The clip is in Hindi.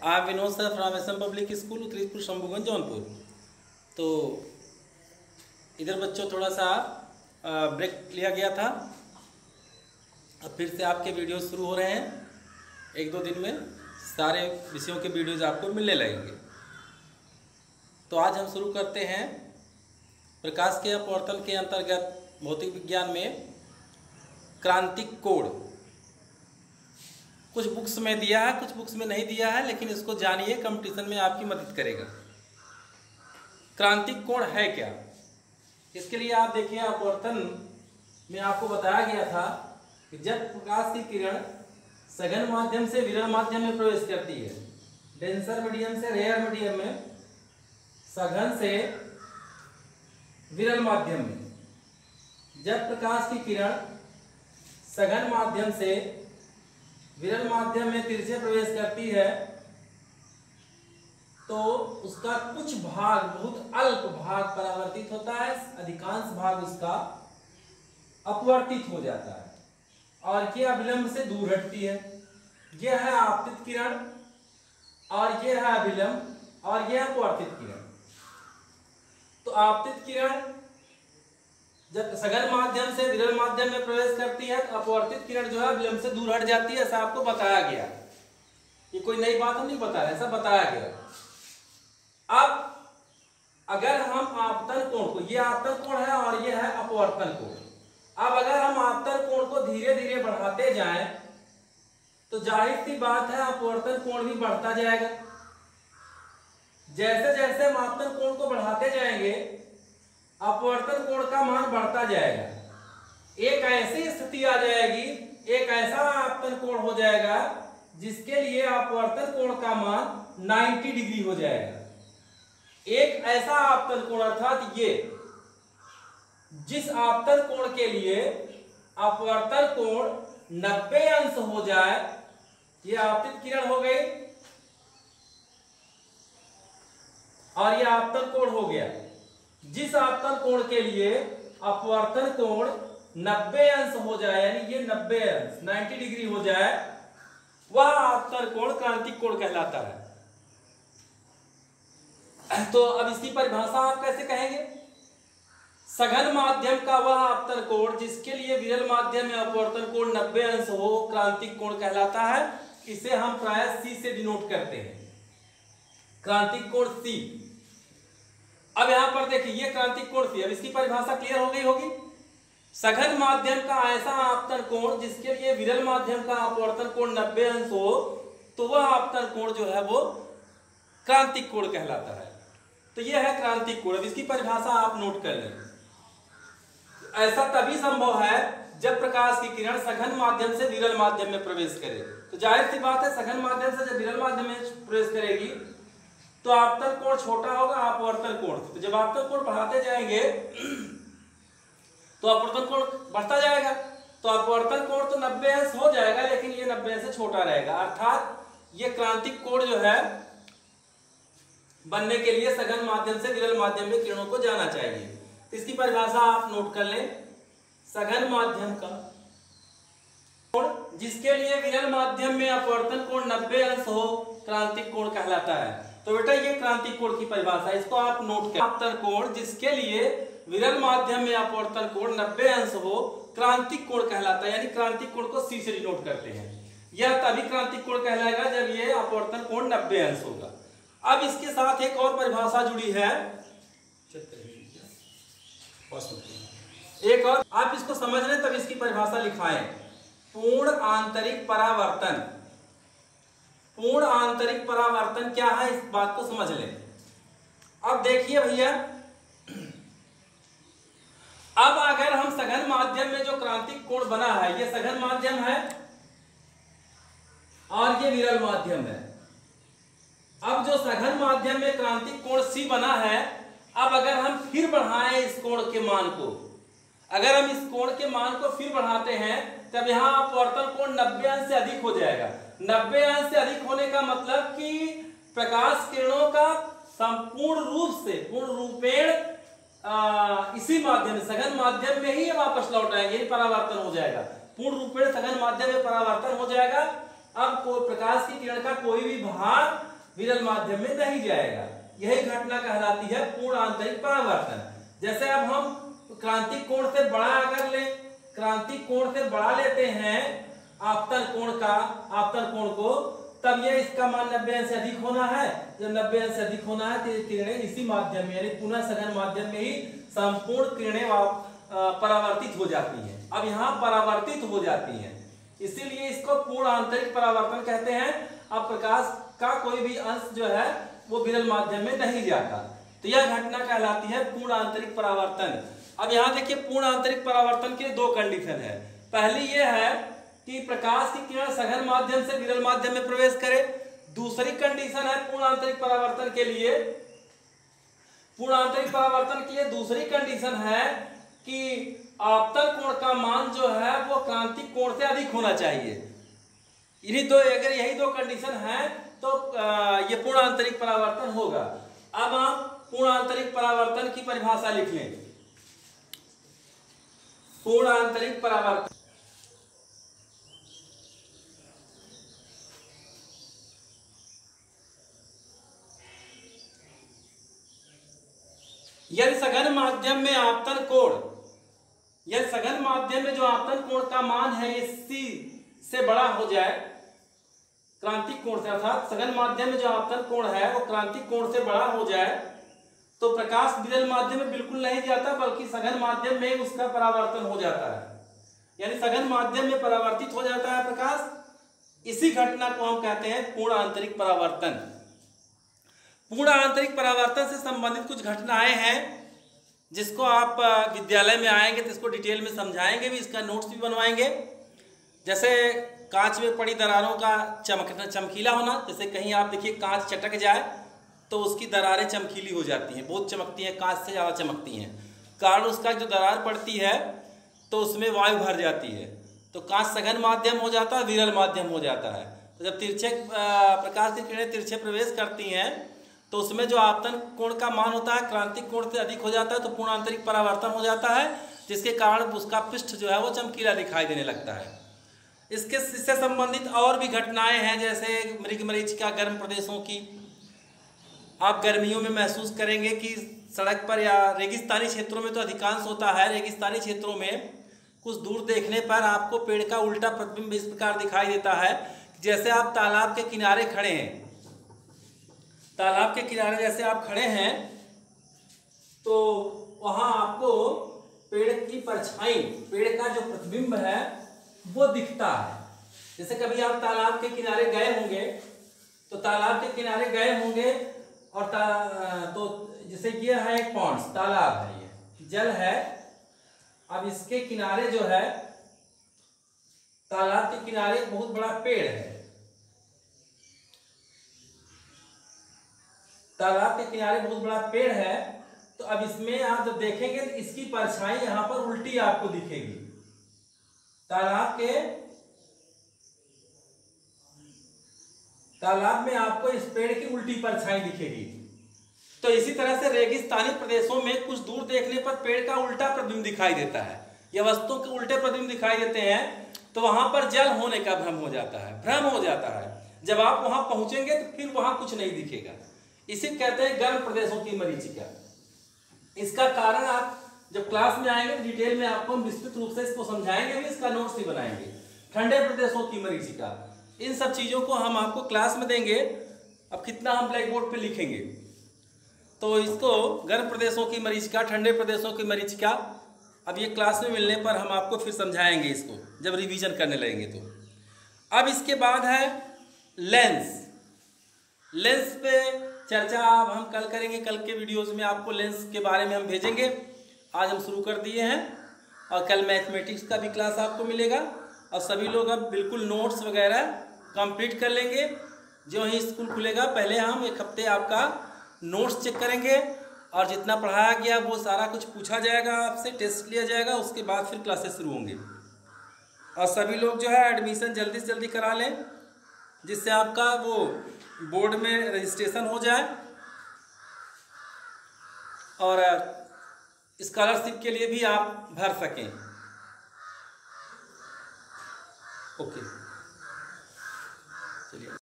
आप Vinod sir from SM public school Uttaripur Shambhuganj Jaunpur. तो इधर बच्चों थोड़ा सा ब्रेक लिया गया था, अब फिर से आपके वीडियो शुरू हो रहे हैं। एक दो दिन में सारे विषयों के वीडियोज़ आपको मिलने लगेंगे। तो आज हम शुरू करते हैं प्रकाश के अपवर्तन के अंतर्गत भौतिक विज्ञान में क्रांतिक कोण। कुछ बुक्स में दिया है, कुछ बुक्स में नहीं दिया है, लेकिन इसको जानिए, कंपटीशन में आपकी मदद करेगा। क्रांतिक कोण है क्या? इसके लिए आप देखिए, अपवर्तन में आपको बताया गया था कि जब प्रकाश की किरण सघन माध्यम से विरल माध्यम में प्रवेश करती है, डेंसर मीडियम से रेयर मीडियम में, सघन से विरल माध्यम में, जब प्रकाश की किरण सघन माध्यम से विरल माध्यम में तिरछे प्रवेश करती है तो उसका कुछ भाग, बहुत अल्प भाग परावर्तित होता है, अधिकांश भाग उसका अपवर्तित हो जाता है और यह अभिलंब से दूर हटती है। यह है आपतित किरण और यह है अभिलंब और यह अपवर्तित किरण। तो आपतित किरण जब सघन माध्यम से विरल माध्यम में प्रवेश करती है तो अपवर्तित किरण जो है विलंब से दूर हट जाती है, ऐसा आपको बताया गया। ये कोई नई बात हम नहीं बता रहे, ऐसा बताया गया। अब अगर हम आपतन कोण को, ये आपतन कोण है और ये है अपवर्तन कोण, अब अगर हम आपतन कोण को धीरे धीरे बढ़ाते जाएं तो जाहिर सी बात है अपवर्तन कोण भी बढ़ता जाएगा। जैसे जैसे हम आपतन कोण को बढ़ाते जाएंगे अपवर्तन कोण का मान बढ़ता जाएगा। एक ऐसी स्थिति आ जाएगी, एक ऐसा आपतन कोण हो जाएगा जिसके लिए अपवर्तन कोण का मान 90 डिग्री हो जाएगा। एक ऐसा आपतन कोण अर्थात ये, जिस आपतन कोण के लिए अपवर्तन कोण 90 अंश हो जाए, ये आपतित किरण हो गई और ये आपतन कोण हो गया। जिस आपतन कोण के लिए अपवर्तन कोण 90 अंश हो जाए, यानी ये 90 अंश 90 डिग्री हो जाए, वह आपतन कोण क्रांतिक कोण कहलाता है। तो अब इसकी परिभाषा आप कैसे कहेंगे? सघन माध्यम का वह आपतन कोण जिसके लिए विरल माध्यम में अपवर्तन कोण 90 अंश हो क्रांतिक कोण कहलाता है। इसे हम प्रायः C से डिनोट करते हैं, क्रांतिक कोण C। अब यहां पर देखिए, ये क्रांतिक कोण थी। अब इसकी परिभाषा क्लियर हो गई होगी। सघन माध्यम का ऐसा आपतन कोण जिसके लिए विरल माध्यम का अपवर्तन कोण 90 अंश हो, तो वह आपतन कोण जो है वो क्रांतिक कोण कहलाता है। तो यह है क्रांतिक कोण। अब इसकी परिभाषा आप नोट कर लें। ऐसा तभी संभव है जब प्रकाश की किरण सघन माध्यम से विरल माध्यम में प्रवेश करे। तो जाहिर सी बात है, सघन माध्यम से जब विरल माध्यम में प्रवेश करेगी तो आपतन कोण छोटा होगा अपवर्तन कोण। तो जब आपतन कोण बढ़ाते जाएंगे तो अपवर्तन कोण बढ़ता जाएगा। तो अपवर्तन कोण तो 90 अंश हो जाएगा, लेकिन ये 90 अंश से छोटा रहेगा। अर्थात ये क्रांतिक कोण जो है बनने के लिए सघन माध्यम से विरल माध्यम में किरणों को जाना चाहिए। तो इसकी परिभाषा आप नोट कर लें। सघन माध्यम का कोण जिसके लिए विरल माध्यम में अपवर्तन कोण 90 अंश हो क्रांतिक कोण कहलाता है। तो बेटा ये क्रांतिक कोण की परिभाषा, इसको आप नोट करें। आपतन कोण जिसके लिए विरल माध्यम में अपवर्तन कोण 90 अंश हो क्रांतिक कोण कहलाता है, यानी क्रांतिक कोण को C से डिनोट करते हैं। यह तभी क्रांतिक कोण कहलाएगा जब ये अपवर्तन कोण 90 अंश होगा। अब इसके साथ एक और परिभाषा जुड़ी है, एक और, आप इसको समझ लें तब इसकी परिभाषा लिखाएं। पूर्ण आंतरिक परावर्तन। पूर्ण आंतरिक परावर्तन क्या है, इस बात को समझ लें। अब देखिए भैया, अब अगर हम सघन माध्यम में जो क्रांतिक कोण बना है, ये सघन माध्यम है और ये विरल माध्यम है। अब जो सघन माध्यम में क्रांतिक कोण C बना है, अब अगर हम फिर बढ़ाएं इस कोण के मान को, अगर हम इस कोण के मान को फिर बढ़ाते हैं तब यहां अपवर्तन कोण 90 अंश से अधिक हो जाएगा। 90 अंश से अधिक होने का मतलब कि प्रकाश किरणों का संपूर्ण रूप से, पूर्ण रूपेण इसी माध्यम सघन माध्यम में ही वापस लौट आएंगे, परावर्तन हो जाएगा। पूर्ण रूपेण सघन माध्यम में परावर्तन हो जाएगा। अब प्रकाश की किरण का कोई भी भाग विरल माध्यम में नहीं जाएगा। यही घटना कहलाती है पूर्ण आंतरिक परावर्तन। जैसे अब हम क्रांतिक कोण से बड़ा अगर ले, क्रांतिक कोण से बड़ा लेते हैं आपतन कोण को, तब ये इसका मान 90 अंश से अधिक होना है। जब 90 अंश से अधिक होना है तो ये किरणें इसी माध्यम में यानी पुनः सघन माध्यम में ही संपूर्ण किरणें परावर्तित हो जाती हैं। अब यहाँ परावर्तित हो जाती हैं, इसीलिए इसको पूर्ण आंतरिक परावर्तन कहते हैं। अब प्रकाश का कोई भी अंश जो है वो विरल माध्यम में नहीं जाता, तो यह घटना कहलाती है पूर्ण आंतरिक परावर्तन। अब यहाँ देखिए पूर्ण आंतरिक परावर्तन के दो कंडीशन है। पहली ये है कि प्रकाश की किरण सघन माध्यम से विरल माध्यम में प्रवेश करे। दूसरी कंडीशन है पूर्ण आंतरिक परावर्तन के लिए, दूसरी कंडीशन है कि आपतन कोण का मान जो है वो क्रांतिक कोण से अधिक होना चाहिए। अगर यही दो कंडीशन है तो ये पूर्ण आंतरिक परावर्तन होगा। अब आप पूर्ण आंतरिक परावर्तन की परिभाषा लिख लें। पूर्ण आंतरिक परावर्तन यदि सघन माध्यम में आपतन कोण, यदि सघन माध्यम में जो आपतन कोण का मान है ये C से बड़ा हो जाए क्रांतिक कोण से, अर्थात सघन माध्यम में जो आपतन कोण है वो क्रांतिक कोण से बड़ा हो जाए तो प्रकाश विरल माध्यम में बिल्कुल नहीं जाता, बल्कि सघन माध्यम में उसका परावर्तन हो जाता है, यानी सघन माध्यम में परावर्तित हो जाता है प्रकाश। इसी घटना को हम कहते हैं पूर्ण आंतरिक परावर्तन। पूर्ण आंतरिक परावर्तन से संबंधित कुछ घटनाएं हैं जिसको आप विद्यालय में आएंगे तो इसको डिटेल में समझाएंगे भी, इसका नोट्स भी बनवाएंगे। जैसे कांच में पड़ी दरारों का चमकीला होना, जैसे कहीं आप देखिए कांच चटक जाए तो उसकी दरारें चमकीली हो जाती हैं, बहुत चमकती हैं, कांच से ज़्यादा चमकती हैं। कारण उसका जो दरार पड़ती है तो उसमें वायु भर जाती है, तो कांच सघन माध्यम हो जाता है, विरल माध्यम हो जाता है। तो जब तिरछे प्रकाश की किरणें तिरछे प्रवेश करती हैं तो उसमें जो आपतन कोण का मान होता है क्रांतिक कोण से अधिक हो जाता है, तो पूर्ण आंतरिक परावर्तन हो जाता है, जिसके कारण उसका पृष्ठ जो है वो चमकीला दिखाई देने लगता है। इससे संबंधित और भी घटनाएं हैं, जैसे मृग मरीचिका गर्म प्रदेशों की। आप गर्मियों में महसूस करेंगे कि सड़क पर या रेगिस्तानी क्षेत्रों में तो अधिकांश होता है, रेगिस्तानी क्षेत्रों में कुछ दूर देखने पर आपको पेड़ का उल्टा प्रतिबिंब इस प्रकार दिखाई देता है, जैसे आप तालाब के किनारे खड़े हैं। तालाब के किनारे जैसे आप खड़े हैं तो वहां आपको पेड़ की परछाई, पेड़ का जो प्रतिबिंब है वो दिखता है। जैसे कभी आप तालाब के किनारे गए होंगे तो तालाब के किनारे गए होंगे और तो जैसे ये है एक पॉन्ड्स, तालाब है, ये जल है। अब इसके किनारे जो है तालाब के किनारे एक बहुत बड़ा पेड़ है, तालाब के किनारे बहुत बड़ा पेड़ है। तो अब इसमें आप जब देखेंगे तो इसकी परछाई यहां पर उल्टी आपको दिखेगी, तालाब में आपको इस पेड़ की उल्टी परछाई दिखेगी। तो इसी तरह से रेगिस्तानी प्रदेशों में कुछ दूर देखने पर पेड़ का उल्टा प्रतिबिंब दिखाई देता है, या वस्तु के उल्टे प्रतिबिंब दिखाई देते हैं, तो वहां पर जल होने का भ्रम हो जाता है। जब आप वहां पहुंचेंगे तो फिर वहां कुछ नहीं दिखेगा। इसे कहते हैं गर्म प्रदेशों की मरीचिका। इसका कारण आप जब क्लास में आएंगे तो डिटेल में आपको हम विस्तृत रूप से इसको समझाएंगे भी, इसका नोट्स भी बनाएंगे। ठंडे प्रदेशों की मरीचिका, इन सब चीजों को हम आपको क्लास में देंगे। अब कितना हम ब्लैक बोर्ड पे लिखेंगे, तो इसको गर्म प्रदेशों की मरीचिका, ठंडे प्रदेशों की मरीचिका, अब ये क्लास में मिलने पर हम आपको फिर समझाएंगे इसको, जब रिवीजन करने लगेंगे तो। अब इसके बाद है लेंस। लेंस पे चर्चा अब हम कल करेंगे, कल के वीडियोस में आपको लेंस के बारे में हम भेजेंगे। आज हम शुरू कर दिए हैं और कल मैथमेटिक्स का भी क्लास आपको मिलेगा, और सभी लोग अब बिल्कुल नोट्स वगैरह कंप्लीट कर लेंगे। जो ही स्कूल खुलेगा पहले हम एक हफ्ते आपका नोट्स चेक करेंगे, और जितना पढ़ाया गया वो सारा कुछ पूछा जाएगा, आपसे टेस्ट लिया जाएगा, उसके बाद फिर क्लासेस शुरू होंगे। और सभी लोग जो है एडमिशन जल्दी से जल्दी करा लें, जिससे आपका वो बोर्ड में रजिस्ट्रेशन हो जाए और स्कॉलरशिप के लिए भी आप भर सकें। ओके।